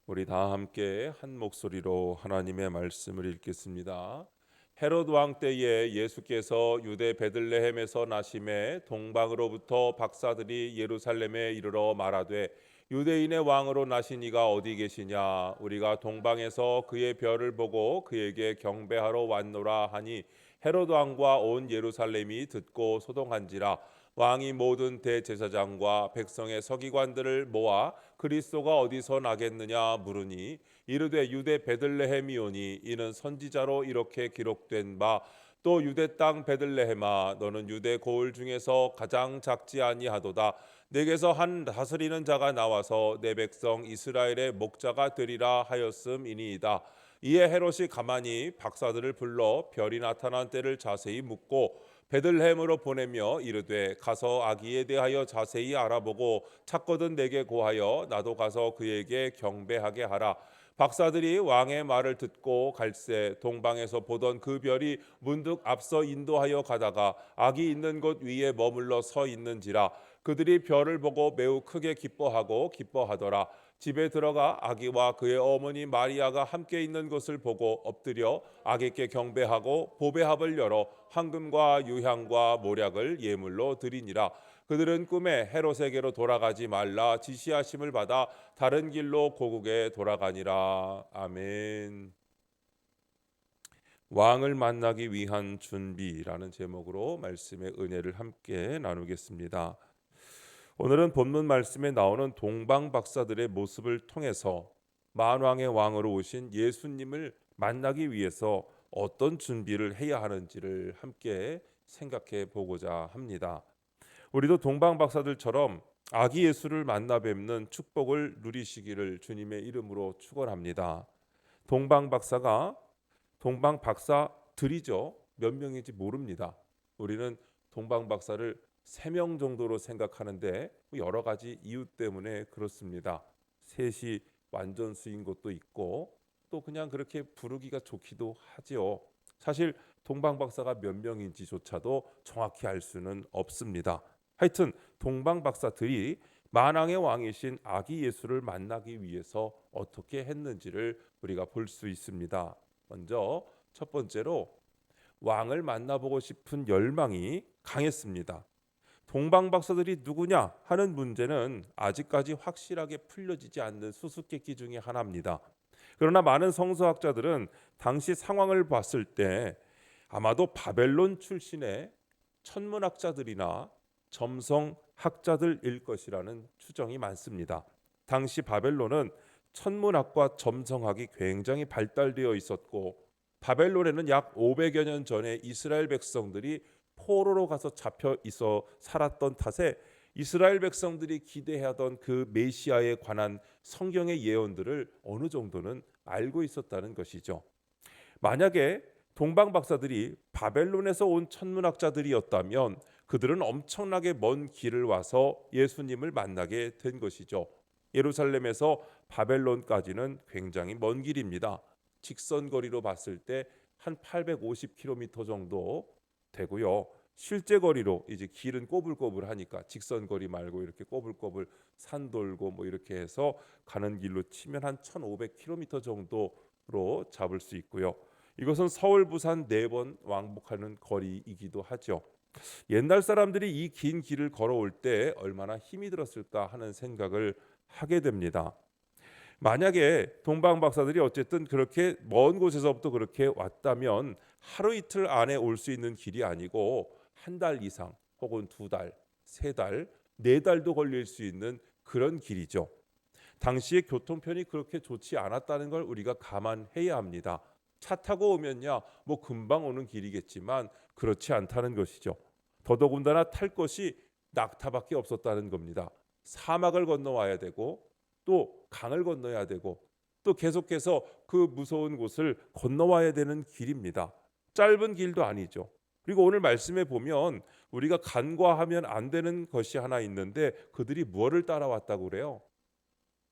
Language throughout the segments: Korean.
우리 다 함께 한 목소리로 하나님의 말씀을 읽겠습니다. 헤롯 왕 때에 예수께서 유대 베들레헴에서 나심에 동방으로부터 박사들이 예루살렘에 이르러 말하되 유대인의 왕으로 나신 이가 어디 계시냐 우리가 동방에서 그의 별을 보고 그에게 경배하러 왔노라 하니 헤롯 왕과 온 예루살렘이 듣고 소동한지라. 왕이 모든 대제사장과 백성의 서기관들을 모아 그리스도가 어디서 나겠느냐 물으니 이르되 유대 베들레헴이오니 이는 선지자로 이렇게 기록된 바 또 유대 땅 베들레헴아 너는 유대 고을 중에서 가장 작지 아니하도다. 내게서 한 다스리는 자가 나와서 내 백성 이스라엘의 목자가 되리라 하였음이니이다. 이에 헤롯이 가만히 박사들을 불러 별이 나타난 때를 자세히 묻고 베들레헴으로 보내며 이르되 가서 아기에 대하여 자세히 알아보고 찾거든 내게 고하여 나도 가서 그에게 경배하게 하라. 박사들이 왕의 말을 듣고 갈새 동방에서 보던 그 별이 문득 앞서 인도하여 가다가 아기 있는 곳 위에 머물러 서 있는지라. 그들이 별을 보고 매우 크게 기뻐하더라. 집에 들어가 아기와 그의 어머니 마리아가 함께 있는 것을 보고 엎드려 아기께 경배하고 보배합을 열어 황금과 유향과 모략을 예물로 드리니라. 그들은 꿈에 헤롯에게로 돌아가지 말라 지시하심을 받아 다른 길로 고국에 돌아가니라. 아멘. 왕을 만나기 위한 준비라는 제목으로 말씀의 은혜를 함께 나누겠습니다. 오늘은 본문 말씀에 나오는 동방 박사들의 모습을 통해서 만왕의 왕으로 오신 예수님을 만나기 위해서 어떤 준비를 해야 하는지를 함께 생각해 보고자 합니다. 우리도 동방 박사들처럼 아기 예수를 만나 뵙는 축복을 누리시기를 주님의 이름으로 축원합니다. 동방 박사가 동방 박사들이죠. 몇 명인지 모릅니다. 우리는 동방 박사를 3명 정도로 생각하는데 여러 가지 이유 때문에 그렇습니다. 셋이 완전 수인 것도 있고 또 그냥 그렇게 부르기가 좋기도 하지요. 사실 동방 박사가 몇 명인지조차도 정확히 알 수는 없습니다. 하여튼 동방 박사들이 만왕의 왕이신 아기 예수를 만나기 위해서 어떻게 했는지를 우리가 볼 수 있습니다. 먼저 첫 번째로 왕을 만나보고 싶은 열망이 강했습니다. 동방 박사들이 누구냐 하는 문제는 아직까지 확실하게 풀려지지 않는 수수께끼 중에 하나입니다. 그러나 많은 성서학자들은 당시 상황을 봤을 때 아마도 바벨론 출신의 천문학자들이나 점성학자들일 것이라는 추정이 많습니다. 당시 바벨론은 천문학과 점성학이 굉장히 발달되어 있었고 바벨론에는 약 500여 년 전에 이스라엘 백성들이 포로로 가서 잡혀 있어 살았던 탓에 이스라엘 백성들이 기대하던 그 메시아에 관한 성경의 예언들을 어느 정도는 알고 있었다는 것이죠. 만약에 동방 박사들이 바벨론에서 온 천문학자들이었다면 그들은 엄청나게 먼 길을 와서 예수님을 만나게 된 것이죠. 예루살렘에서 바벨론까지는 굉장히 먼 길입니다. 직선 거리로 봤을 때 한 850km 정도 되고요. 실제 거리로 이제 길은 꼬불꼬불하니까 직선 거리 말고 이렇게 꼬불꼬불 산 돌고 뭐 이렇게 해서 가는 길로 치면 한 1500km 정도로 잡을 수 있고요. 이것은 서울 부산 4번 왕복하는 거리이기도 하죠. 옛날 사람들이 이 긴 길을 걸어올 때 얼마나 힘이 들었을까 하는 생각을 하게 됩니다. 만약에 동방 박사들이 어쨌든 그렇게 먼 곳에서부터 그렇게 왔다면 하루 이틀 안에 올 수 있는 길이 아니고 한 달 이상 혹은 2달, 3달, 4달도 걸릴 수 있는 그런 길이죠. 당시의 교통편이 그렇게 좋지 않았다는 걸 우리가 감안해야 합니다. 차 타고 오면야 뭐 금방 오는 길이겠지만 그렇지 않다는 것이죠. 더더군다나 탈 것이 낙타밖에 없었다는 겁니다. 사막을 건너와야 되고 또 강을 건너야 되고 또 계속해서 그 무서운 곳을 건너와야 되는 길입니다. 짧은 길도 아니죠. 그리고 오늘 말씀에 보면 우리가 간과하면 안 되는 것이 하나 있는데 그들이 무엇을 따라왔다고 그래요?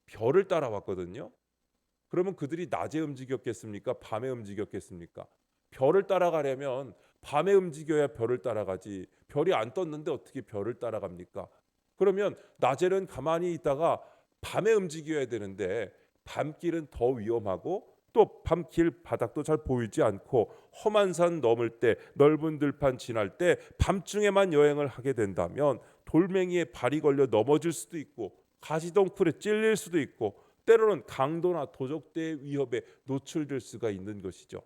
별을 따라왔거든요. 그러면 그들이 낮에 움직였겠습니까? 밤에 움직였겠습니까? 별을 따라가려면 밤에 움직여야 별을 따라가지. 별이 안 떴는데 어떻게 별을 따라갑니까? 그러면 낮에는 가만히 있다가 밤에 움직여야 되는데 밤길은 더 위험하고 또 밤길 바닥도 잘 보이지 않고 험한 산 넘을 때 넓은 들판 지날 때 밤중에만 여행을 하게 된다면 돌멩이에 발이 걸려 넘어질 수도 있고 가시덩굴에 찔릴 수도 있고 때로는 강도나 도적대의 위협에 노출될 수가 있는 것이죠.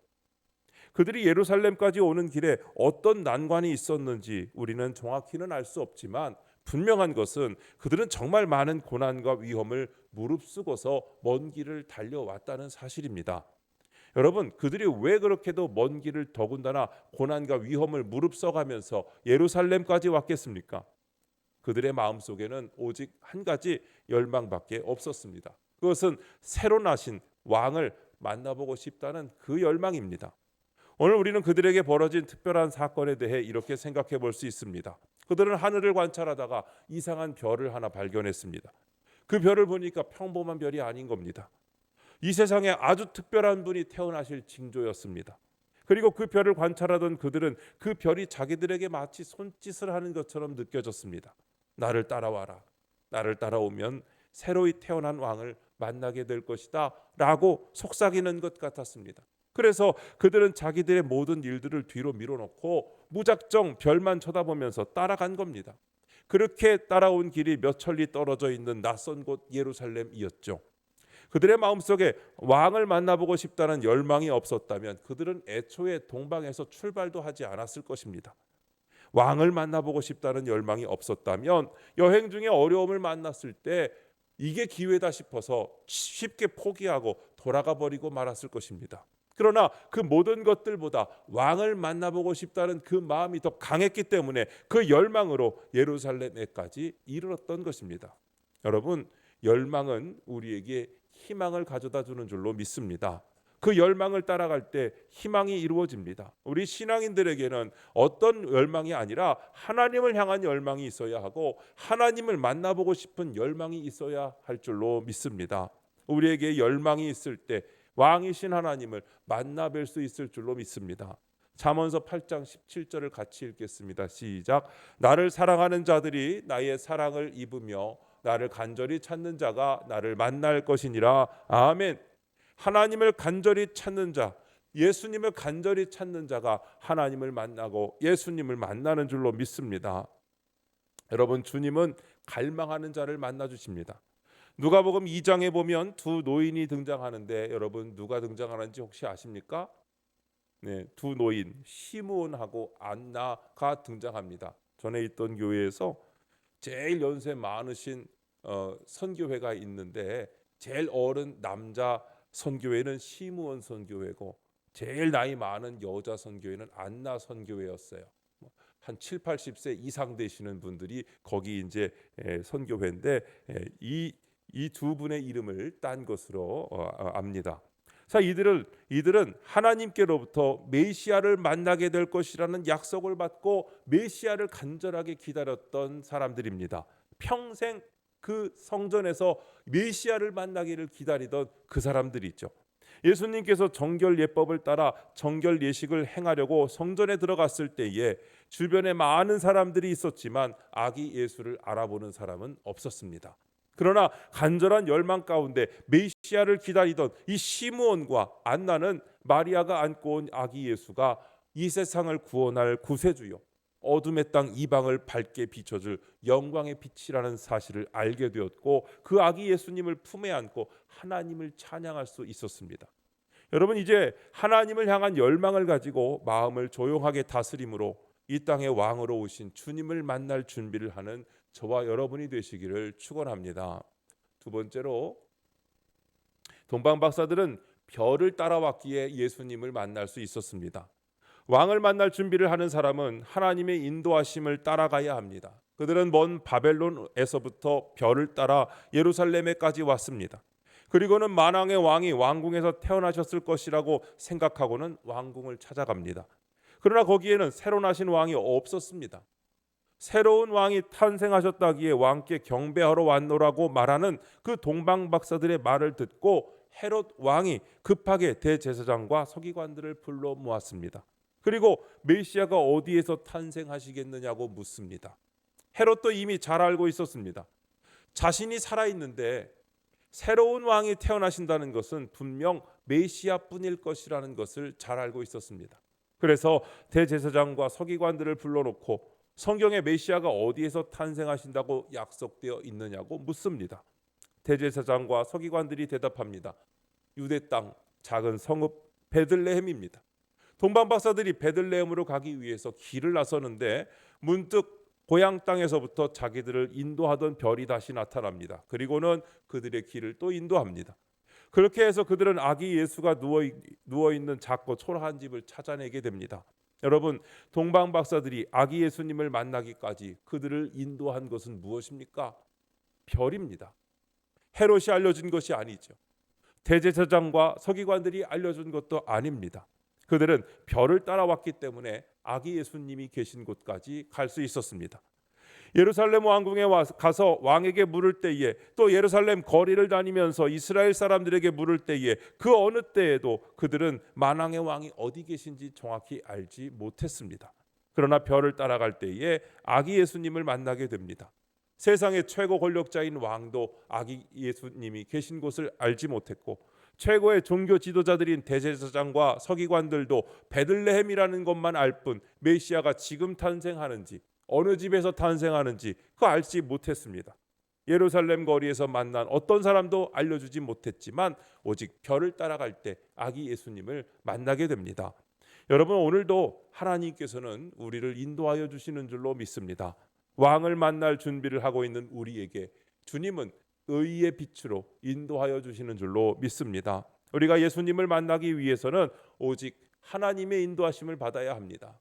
그들이 예루살렘까지 오는 길에 어떤 난관이 있었는지 우리는 정확히는 알 수 없지만 분명한 것은 그들은 정말 많은 고난과 위험을 무릅쓰고서 먼 길을 달려왔다는 사실입니다. 여러분, 그들이 왜 그렇게도 먼 길을 더군다나 고난과 위험을 무릅써가면서 예루살렘까지 왔겠습니까? 그들의 마음속에는 오직 한 가지 열망밖에 없었습니다. 그것은 새로 나신 왕을 만나보고 싶다는 그 열망입니다. 오늘 우리는 그들에게 벌어진 특별한 사건에 대해 이렇게 생각해 볼 수 있습니다. 그들은 하늘을 관찰하다가 이상한 별을 하나 발견했습니다. 그 별을 보니까 평범한 별이 아닌 겁니다. 이 세상에 아주 특별한 분이 태어나실 징조였습니다. 그리고 그 별을 관찰하던 그들은 그 별이 자기들에게 마치 손짓을 하는 것처럼 느껴졌습니다. 나를 따라와라. 나를 따라오면 새로이 태어난 왕을 만나게 될 것이다 라고 속삭이는 것 같았습니다. 그래서 그들은 자기들의 모든 일들을 뒤로 밀어놓고 무작정 별만 쳐다보면서 따라간 겁니다. 그렇게 따라온 길이 몇 천리 떨어져 있는 낯선 곳 예루살렘이었죠. 그들의 마음속에 왕을 만나보고 싶다는 열망이 없었다면 그들은 애초에 동방에서 출발도 하지 않았을 것입니다. 왕을 만나보고 싶다는 열망이 없었다면 여행 중에 어려움을 만났을 때 이게 기회다 싶어서 쉽게 포기하고 돌아가 버리고 말았을 것입니다. 그러나 그 모든 것들보다 왕을 만나보고 싶다는 그 마음이 더 강했기 때문에 그 열망으로 예루살렘에까지 이르렀던 것입니다. 여러분, 열망은 우리에게 희망을 가져다 주는 줄로 믿습니다. 그 열망을 따라갈 때 희망이 이루어집니다. 우리 신앙인들에게는 어떤 열망이 아니라 하나님을 향한 열망이 있어야 하고 하나님을 만나보고 싶은 열망이 있어야 할 줄로 믿습니다. 우리에게 열망이 있을 때 왕이신 하나님을 만나 뵐 수 있을 줄로 믿습니다. 잠언서 8장 17절을 같이 읽겠습니다. 시작. 나를 사랑하는 자들이 나의 사랑을 입으며 나를 간절히 찾는 자가 나를 만날 것이니라. 아멘. 하나님을 간절히 찾는 자, 예수님을 간절히 찾는 자가 하나님을 만나고 예수님을 만나는 줄로 믿습니다. 여러분, 주님은 갈망하는 자를 만나 주십니다. 누가복음 2장에 보면 두 노인이 등장하는데 여러분 누가 등장하는지 혹시 아십니까? 네, 두 노인 시므온하고 안나가 등장합니다. 전에 있던 교회에서 제일 연세 많으신 선교회가 있는데 제일 어른 남자 선교회는 시므온 선교회고 제일 나이 많은 여자 선교회는 안나 선교회였어요. 한 7, 80세 이상 되시는 분들이 거기 이제 선교회인데 이 두 분의 이름을 딴 것으로 압니다. 자, 이들은 하나님께로부터 메시아를 만나게 될 것이라는 약속을 받고 메시아를 간절하게 기다렸던 사람들입니다. 평생 그 성전에서 메시아를 만나기를 기다리던 그 사람들이죠. 예수님께서 정결 예법을 따라 정결 예식을 행하려고 성전에 들어갔을 때에 주변에 많은 사람들이 있었지만 아기 예수를 알아보는 사람은 없었습니다. 그러나 간절한 열망 가운데 메시아를 기다리던 이 시므온과 안나는 마리아가 안고 온 아기 예수가 이 세상을 구원할 구세주요 어둠의 땅 이방을 밝게 비춰줄 영광의 빛이라는 사실을 알게 되었고 그 아기 예수님을 품에 안고 하나님을 찬양할 수 있었습니다. 여러분, 이제 하나님을 향한 열망을 가지고 마음을 조용하게 다스림으로 이 땅의 왕으로 오신 주님을 만날 준비를 하는 저와 여러분이 되시기를 축원합니다. 두 번째로 동방 박사들은 별을 따라왔기에 예수님을 만날 수 있었습니다. 왕을 만날 준비를 하는 사람은 하나님의 인도하심을 따라가야 합니다. 그들은 먼 바벨론에서부터 별을 따라 예루살렘에까지 왔습니다. 그리고는 만왕의 왕이 왕궁에서 태어나셨을 것이라고 생각하고는 왕궁을 찾아갑니다. 그러나 거기에는 새로 나신 왕이 없었습니다. 새로운 왕이 탄생하셨다기에 왕께 경배하러 왔노라고 말하는 그 동방 박사들의 말을 듣고 헤롯 왕이 급하게 대제사장과 서기관들을 불러 모았습니다. 그리고 메시아가 어디에서 탄생하시겠느냐고 묻습니다. 헤롯도 이미 잘 알고 있었습니다. 자신이 살아있는데 새로운 왕이 태어나신다는 것은 분명 메시아뿐일 것이라는 것을 잘 알고 있었습니다. 그래서 대제사장과 서기관들을 불러놓고 성경에 메시아가 어디에서 탄생하신다고 약속되어 있느냐고 묻습니다. 대제사장과 서기관들이 대답합니다. 유대 땅 작은 성읍 베들레헴입니다. 동방 박사들이 베들레헴으로 가기 위해서 길을 나서는데 문득 고향 땅에서부터 자기들을 인도하던 별이 다시 나타납니다. 그리고는 그들의 길을 또 인도합니다. 그렇게 해서 그들은 아기 예수가 누워 있는 작고 초라한 집을 찾아내게 됩니다. 여러분, 동방 박사들이 아기 예수님을 만나기까지 그들을 인도한 것은 무엇입니까? 별입니다. 헤롯이 알려준 것이 아니죠. 대제사장과 서기관들이 알려준 것도 아닙니다. 그들은 별을 따라왔기 때문에 아기 예수님이 계신 곳까지 갈 수 있었습니다. 예루살렘 왕궁에 가서 왕에게 물을 때에, 또 예루살렘 거리를 다니면서 이스라엘 사람들에게 물을 때에, 그 어느 때에도 그들은 만왕의 왕이 어디 계신지 정확히 알지 못했습니다. 그러나 별을 따라갈 때에 아기 예수님을 만나게 됩니다. 세상의 최고 권력자인 왕도 아기 예수님이 계신 곳을 알지 못했고, 최고의 종교 지도자들인 대제사장과 서기관들도 베들레헴이라는 것만 알 뿐 메시아가 지금 탄생하는지, 어느 집에서 탄생하는지 그거 알지 못했습니다. 예루살렘 거리에서 만난 어떤 사람도 알려주지 못했지만 오직 별을 따라갈 때 아기 예수님을 만나게 됩니다. 여러분, 오늘도 하나님께서는 우리를 인도하여 주시는 줄로 믿습니다. 왕을 만날 준비를 하고 있는 우리에게 주님은 의의 빛으로 인도하여 주시는 줄로 믿습니다. 우리가 예수님을 만나기 위해서는 오직 하나님의 인도하심을 받아야 합니다.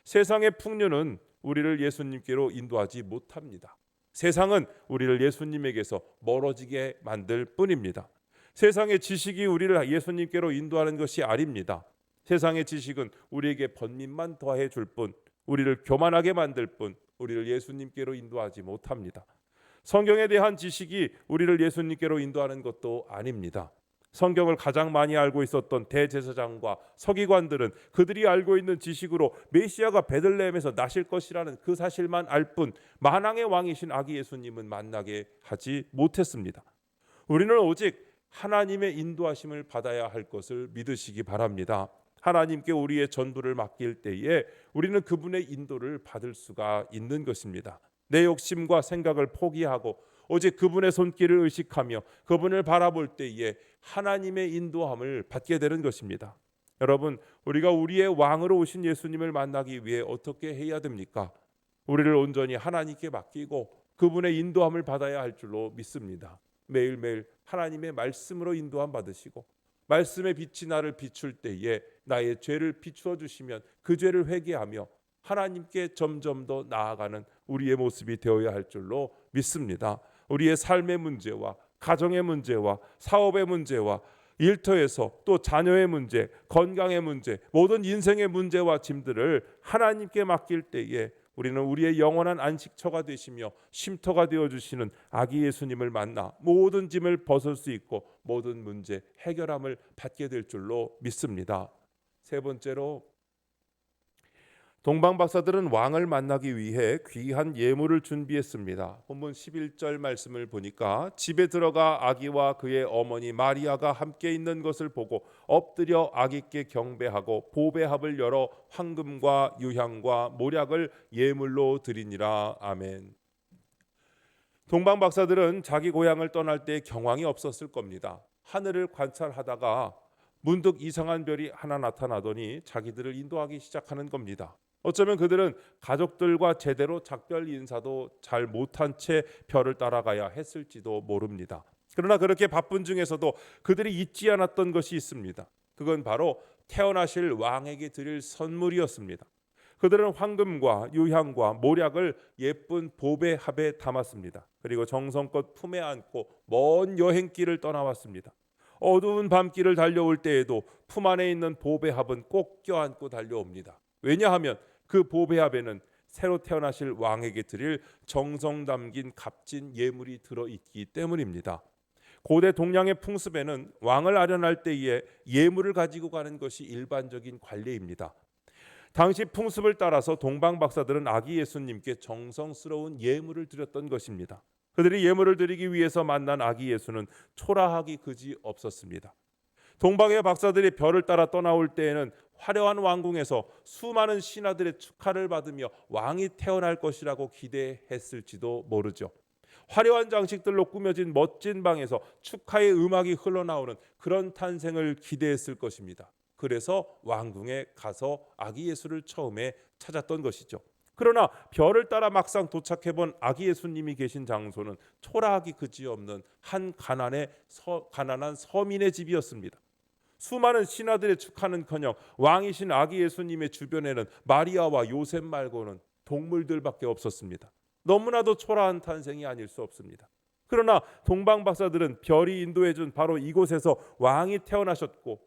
세상의 풍류는 우리를 예수님께로 인도하지 못합니다. 세상은 우리를 예수님에게서 멀어지게 만들 뿐입니다. 세상의 지식이 우리를 예수님께로 인도하는 것이 아닙니다. 세상의 지식은 우리에게 번민만 더해 줄 뿐, 우리를 교만하게 만들 뿐, 우리를 예수님께로 인도하지 못합니다. 성경에 대한 지식이 우리를 예수님께로 인도하는 것도 아닙니다. 성경을 가장 많이 알고 있었던 대제사장과 서기관들은 그들이 알고 있는 지식으로 메시아가 베들레헴에서 나실 것이라는 그 사실만 알 뿐 만왕의 왕이신 아기 예수님은 만나게 하지 못했습니다. 우리는 오직 하나님의 인도하심을 받아야 할 것을 믿으시기 바랍니다. 하나님께 우리의 전부를 맡길 때에 우리는 그분의 인도를 받을 수가 있는 것입니다. 내 욕심과 생각을 포기하고 오직 그분의 손길을 의식하며 그분을 바라볼 때에 하나님의 인도함을 받게 되는 것입니다. 여러분, 우리가 우리의 왕으로 오신 예수님을 만나기 위해 어떻게 해야 됩니까? 우리를 온전히 하나님께 맡기고 그분의 인도함을 받아야 할 줄로 믿습니다. 매일매일 하나님의 말씀으로 인도함 받으시고 말씀의 빛이 나를 비출 때에 나의 죄를 비추어 주시면 그 죄를 회개하며 하나님께 점점 더 나아가는 우리의 모습이 되어야 할 줄로 믿습니다. 우리의 삶의 문제와 가정의 문제와 사업의 문제와 일터에서 또 자녀의 문제, 건강의 문제, 모든 인생의 문제와 짐들을 하나님께 맡길 때에 우리는 우리의 영원한 안식처가 되시며 쉼터가 되어주시는 아기 예수님을 만나 모든 짐을 벗을 수 있고 모든 문제 해결함을 받게 될 줄로 믿습니다. 세 번째로, 동방 박사들은 왕을 만나기 위해 귀한 예물을 준비했습니다. 본문 11절 말씀을 보니까 집에 들어가 아기와 그의 어머니 마리아가 함께 있는 것을 보고 엎드려 아기께 경배하고 보배합을 열어 황금과 유향과 모략을 예물로 드리니라. 아멘. 동방 박사들은 자기 고향을 떠날 때 경황이 없었을 겁니다. 하늘을 관찰하다가 문득 이상한 별이 하나 나타나더니 자기들을 인도하기 시작하는 겁니다. 어쩌면 그들은 가족들과 제대로 작별 인사도 잘 못한 채 별을 따라가야 했을지도 모릅니다. 그러나 그렇게 바쁜 중에서도 그들이 잊지 않았던 것이 있습니다. 그건 바로 태어나실 왕에게 드릴 선물이었습니다. 그들은 황금과 유향과 모략을 예쁜 보배합에 담았습니다. 그리고 정성껏 품에 안고 먼 여행길을 떠나왔습니다. 어두운 밤길을 달려올 때에도 품 안에 있는 보배합은 꼭 껴안고 달려옵니다. 왜냐하면 그 보배합에는 새로 태어나실 왕에게 드릴 정성 담긴 값진 예물이 들어있기 때문입니다. 고대 동양의 풍습에는 왕을 아련할 때에 예물을 가지고 가는 것이 일반적인 관례입니다. 당시 풍습을 따라서 동방 박사들은 아기 예수님께 정성스러운 예물을 드렸던 것입니다. 그들이 예물을 드리기 위해서 만난 아기 예수는 초라하기 그지 없었습니다. 동방의 박사들이 별을 따라 떠나올 때에는 화려한 왕궁에서 수많은 신하들의 축하를 받으며 왕이 태어날 것이라고 기대했을지도 모르죠. 화려한 장식들로 꾸며진 멋진 방에서 축하의 음악이 흘러나오는 그런 탄생을 기대했을 것입니다. 그래서 왕궁에 가서 아기 예수를 처음에 찾았던 것이죠. 그러나 별을 따라 막상 도착해본 아기 예수님이 계신 장소는 초라하기 그지없는 한 가난한 서민의 집이었습니다. 수많은 신하들의 축하는커녕 왕이신 아기 예수님의 주변에는 마리아와 요셉 말고는 동물들밖에 없었습니다. 너무나도 초라한 탄생이 아닐 수 없습니다. 그러나 동방 박사들은 별이 인도해준 바로 이곳에서 왕이 태어나셨고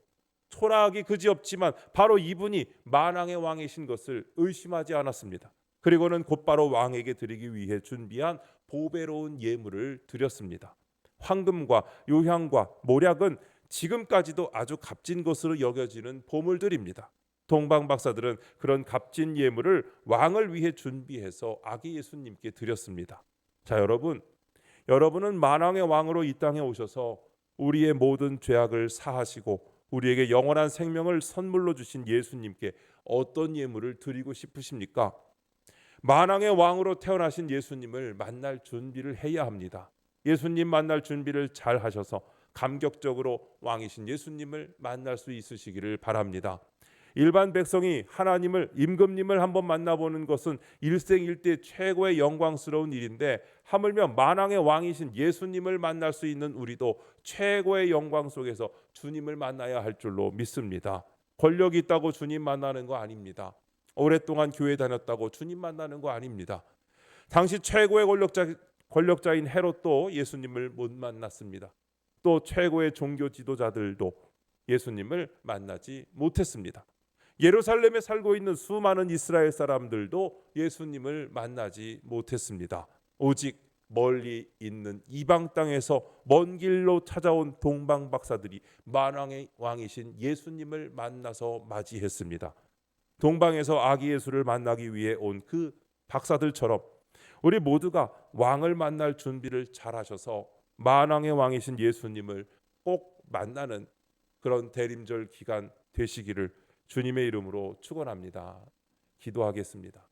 초라하기 그지없지만 바로 이분이 만왕의 왕이신 것을 의심하지 않았습니다. 그리고는 곧바로 왕에게 드리기 위해 준비한 보배로운 예물을 드렸습니다. 황금과 요향과 모략은 지금까지도 아주 값진 것으로 여겨지는 보물들입니다. 동방 박사들은 그런 값진 예물을 왕을 위해 준비해서 아기 예수님께 드렸습니다. 자, 여러분은 만왕의 왕으로 이 땅에 오셔서 우리의 모든 죄악을 사하시고 우리에게 영원한 생명을 선물로 주신 예수님께 어떤 예물을 드리고 싶으십니까? 만왕의 왕으로 태어나신 예수님을 만날 준비를 해야 합니다. 예수님 만날 준비를 잘 하셔서 감격적으로 왕이신 예수님을 만날 수 있으시기를 바랍니다. 일반 백성이 하나님을 임금님을 한번 만나보는 것은 일생일대 최고의 영광스러운 일인데 하물며 만왕의 왕이신 예수님을 만날 수 있는 우리도 최고의 영광 속에서 주님을 만나야 할 줄로 믿습니다. 권력이 있다고 주님 만나는 거 아닙니다. 오랫동안 교회 다녔다고 주님 만나는 거 아닙니다. 당시 최고의 권력자인 헤롯도 예수님을 못 만났습니다. 또 최고의 종교 지도자들도 예수님을 만나지 못했습니다. 예루살렘에 살고 있는 수많은 이스라엘 사람들도 예수님을 만나지 못했습니다. 오직 멀리 있는 이방 땅에서 먼 길로 찾아온 동방 박사들이 만왕의 왕이신 예수님을 만나서 맞이했습니다. 동방에서 아기 예수를 만나기 위해 온 그 박사들처럼 우리 모두가 왕을 만날 준비를 잘 하셔서 만왕의 왕이신 예수님을 꼭 만나는 그런 대림절 기간 되시기를 주님의 이름으로 축원합니다. 기도하겠습니다.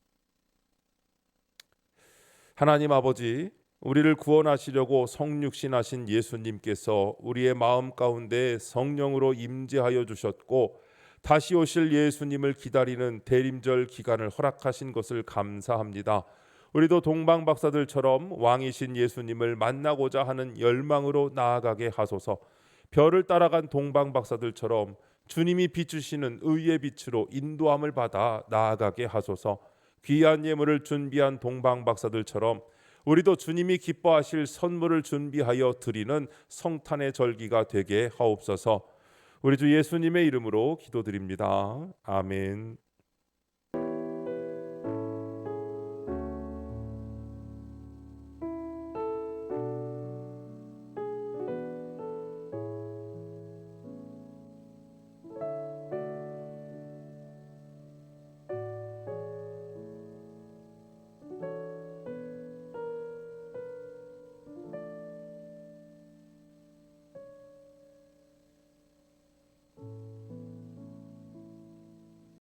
하나님 아버지, 우리를 구원하시려고 성육신하신 예수님께서 우리의 마음 가운데 성령으로 임재하여 주셨고 다시 오실 예수님을 기다리는 대림절 기간을 허락하신 것을 감사합니다. 우리도 동방 박사들처럼 왕이신 예수님을 만나고자 하는 열망으로 나아가게 하소서. 별을 따라간 동방 박사들처럼 주님이 비추시는 의의 빛으로 인도함을 받아 나아가게 하소서. 귀한 예물을 준비한 동방 박사들처럼 우리도 주님이 기뻐하실 선물을 준비하여 드리는 성탄의 절기가 되게 하옵소서. 우리 주 예수님의 이름으로 기도드립니다. 아멘.